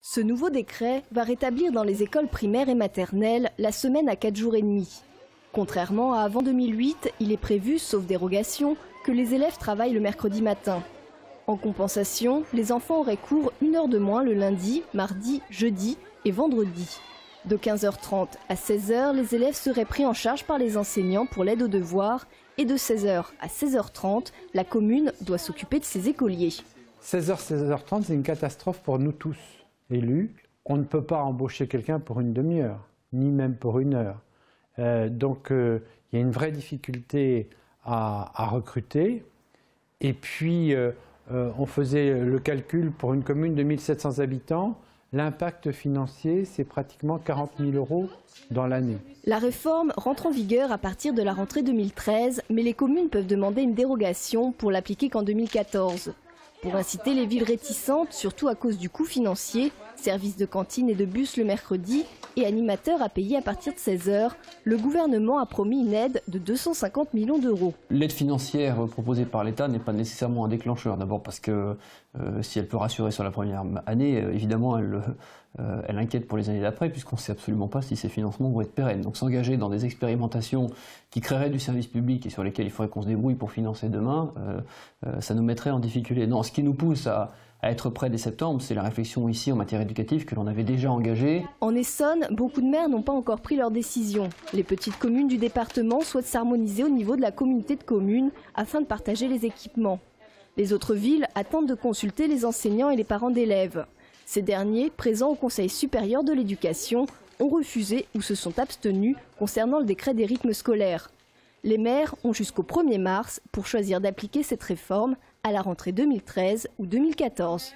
Ce nouveau décret va rétablir dans les écoles primaires et maternelles la semaine à 4 jours et demi. Contrairement à avant 2008, il est prévu, sauf dérogation, que les élèves travaillent le mercredi matin. En compensation, les enfants auraient cours 1 heure de moins le lundi, mardi, jeudi et vendredi. De 15h30 à 16h, les élèves seraient pris en charge par les enseignants pour l'aide aux devoirs et de 16h à 16h30, la commune doit s'occuper de ses écoliers. 16h, 16h30, c'est une catastrophe pour nous tous, élus. On ne peut pas embaucher quelqu'un pour une demi-heure, ni même pour 1 heure. Donc il y a une vraie difficulté à recruter. Et puis on faisait le calcul pour une commune de 1700 habitants. L'impact financier, c'est pratiquement 40 000 € dans l'année. La réforme rentre en vigueur à partir de la rentrée 2013, mais les communes peuvent demander une dérogation pour l'appliquer qu'en 2014. Pour inciter les villes réticentes, surtout à cause du coût financier, services de cantine et de bus le mercredi et animateurs à payer à partir de 16h, le gouvernement a promis une aide de 250 millions d'euros. L'aide financière proposée par l'État n'est pas nécessairement un déclencheur. D'abord parce que si elle peut rassurer sur la première année, évidemment elle inquiète pour les années d'après, puisqu'on ne sait absolument pas si ces financements vont être pérennes. Donc s'engager dans des expérimentations qui créeraient du service public et sur lesquelles il faudrait qu'on se débrouille pour financer demain, ça nous mettrait en difficulté. Non, ce qui nous pousse à être prêts dès septembre, c'est la réflexion ici en matière éducative que l'on avait déjà engagée. En Essonne, beaucoup de maires n'ont pas encore pris leur décision. Les petites communes du département souhaitent s'harmoniser au niveau de la communauté de communes afin de partager les équipements. Les autres villes attendent de consulter les enseignants et les parents d'élèves. Ces derniers, présents au Conseil supérieur de l'éducation, ont refusé ou se sont abstenus concernant le décret des rythmes scolaires. Les maires ont jusqu'au 1er mars pour choisir d'appliquer cette réforme à la rentrée 2013 ou 2014.